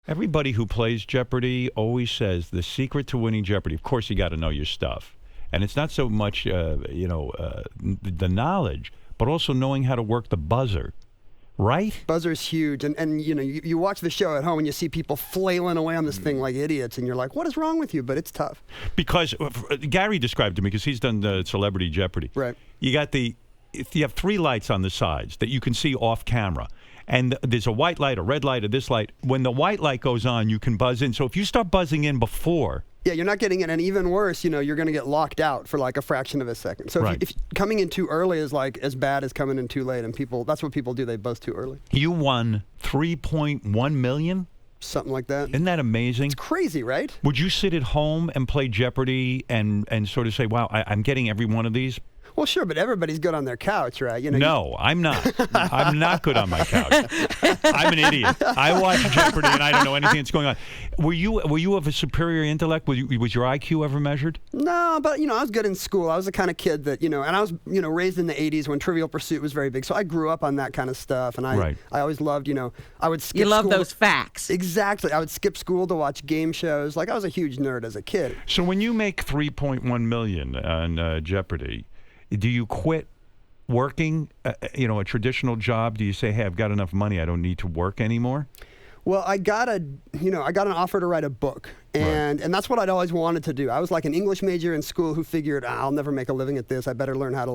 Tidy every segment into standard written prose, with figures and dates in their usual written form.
Everybody who plays Jeopardy always says the secret to winning Jeopardy, of course, you got to know your stuff. And it's not so much, the knowledge, but also knowing how to work the buzzer. Right? Buzzer's huge. And you watch the show at home and you see people flailing away on this thing like idiots. And you're like, what is wrong with you? But it's tough. Because Gary described to me, because he's done the Celebrity Jeopardy. Right. You have 3 lights on the sides that you can see off camera. And there's a white light, a red light, or this light. When the white light goes on, you can buzz in. So if you start buzzing in before... Yeah, you're not getting it. And even worse, you're going to get locked out for like a fraction of a second. So right. if coming in too early is like as bad as coming in too late. And that's what people do. They buzz too early. You won $3.1 million? Something like that. Isn't that amazing? It's crazy, right? Would you sit at home and play Jeopardy and sort of say, wow, I'm getting every one of these? Well, sure, but everybody's good on their couch, right? No, I'm not. I'm not good on my couch. I'm an idiot. I watch Jeopardy and I don't know anything that's going on. Were you of a superior intellect? Was your IQ ever measured? No, but I was good in school. I was the kind of kid that and I was raised in the '80s when Trivial Pursuit was very big. So I grew up on that kind of stuff, and I always loved. I would skip. You love school those facts. Exactly. I would skip school to watch game shows. Like I was a huge nerd as a kid. So when you make $3.1 million on Jeopardy. Do you quit working, a traditional job? Do you say, hey, I've got enough money, I don't need to work anymore? Well, I got an offer to write a book, and that's what I'd always wanted to do. I was like an English major in school who figured, I'll never make a living at this. I better learn how to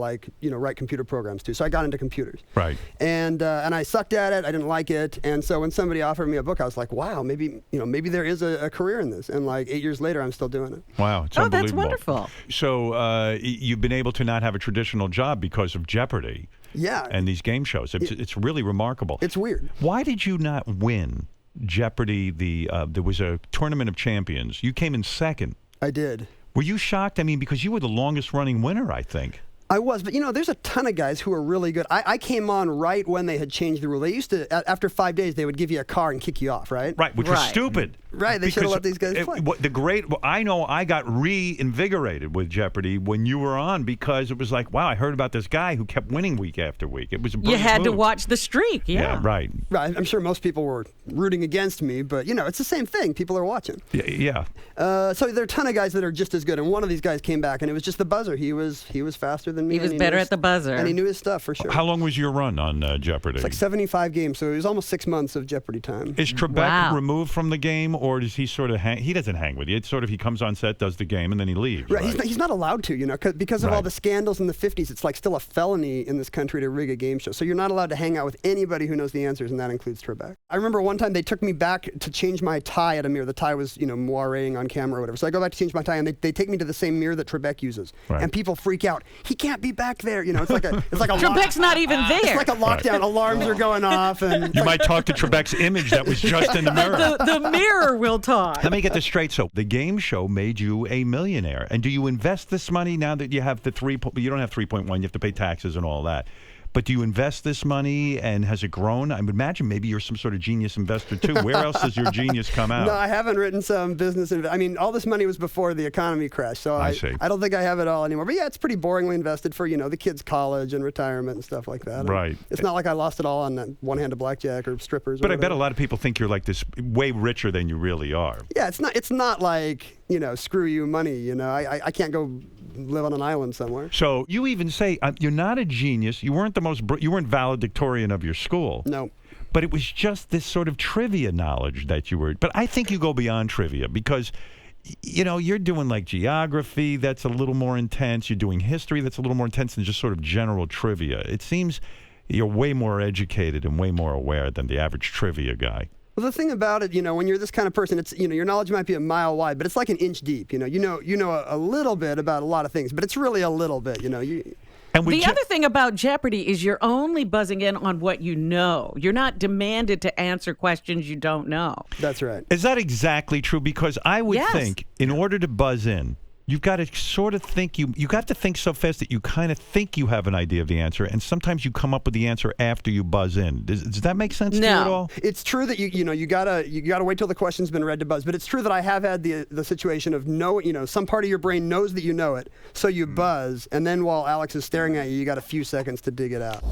write computer programs too. So I got into computers. Right. And I sucked at it. I didn't like it. And so when somebody offered me a book, I was like, wow, maybe there is a career in this. And like 8 years later, I'm still doing it. Wow, it's unbelievable. That's wonderful. So you've been able to not have a traditional job because of Jeopardy. Yeah. And these game shows. It's really remarkable. It's weird. Why did you not win Jeopardy? There was a Tournament of Champions. You came in second. I did. Were you shocked? I mean, because you were the longest running winner, I think. I was, but there's a ton of guys who are really good. I came on right when they had changed the rule. They used to, after 5 days, they would give you a car and kick you off, right? Right, which was stupid. Right, they should have let these guys play. I know I got reinvigorated with Jeopardy when you were on because it was like, wow, I heard about this guy who kept winning week after week. It was a brilliant You had move. to watch the streak, Yeah, right. Right, I'm sure most people were rooting against me, but, it's the same thing. People are watching. Yeah. So there are a ton of guys that are just as good, and one of these guys came back, and it was just the buzzer. He was faster than me. He was better at the buzzer. And he knew his stuff, for sure. How long was your run on Jeopardy? It's like 75 games, so it was almost 6 months of Jeopardy time. Is Trebek removed from the game, or does he sort of hang? He doesn't hang with you. It's sort of he comes on set, does the game, and then he leaves. Right. He's not allowed to, because of all the scandals in the 50s. It's like still a felony in this country to rig a game show. So you're not allowed to hang out with anybody who knows the answers, and that includes Trebek. I remember one time they took me back to change my tie at a mirror. The tie was, moireing on camera or whatever. So I go back to change my tie, and they take me to the same mirror that Trebek uses. Right. And people freak out. He can't be back there. It's like a Trebek's not even there. It's like a lockdown. Right. Alarms are going off. And you might talk to Trebek's image that was just in the mirror. The mirror will talk. Let me get this straight. So the game show made you a millionaire. And do you invest this money now that you have you don't have 3.1, you have to pay taxes and all that. But do you invest this money, and has it grown? I would imagine maybe you're some sort of genius investor, too. Where else does your genius come out? No, I haven't written some business. All this money was before the economy crashed, so I don't think I have it all anymore. But yeah, it's pretty boringly invested for, the kids' college and retirement and stuff like that. Right. It's not like I lost it all on that one hand of blackjack or strippers. But I bet a lot of people think you're like this way richer than you really are. Yeah, it's not like, screw you money, I can't go live on an island somewhere. So you even say you're not a genius. You weren't you weren't valedictorian of your school. No. But it was just this sort of trivia knowledge that you were. But I think you go beyond trivia because, you're doing like geography that's a little more intense. You're doing history that's a little more intense than just sort of general trivia. It seems you're way more educated and way more aware than the average trivia guy. Well, the thing about it, when you're this kind of person, it's, your knowledge might be a mile wide, but it's like an inch deep. You know a little bit about a lot of things, but it's really a little bit. And the other thing about Jeopardy is you're only buzzing in on what you know. You're not demanded to answer questions you don't know. That's right. Is that exactly true? Because I would think in order to buzz in, you've got to sort of think, you got to think so fast that you kind of think you have an idea of the answer, and sometimes you come up with the answer after you buzz in. Does that make sense to you at all? It's true that you gotta wait till the question's been read to buzz, but it's true that I have had the situation of some part of your brain knows that you know it, so you buzz, and then while Alex is staring at you, you got a few seconds to dig it out.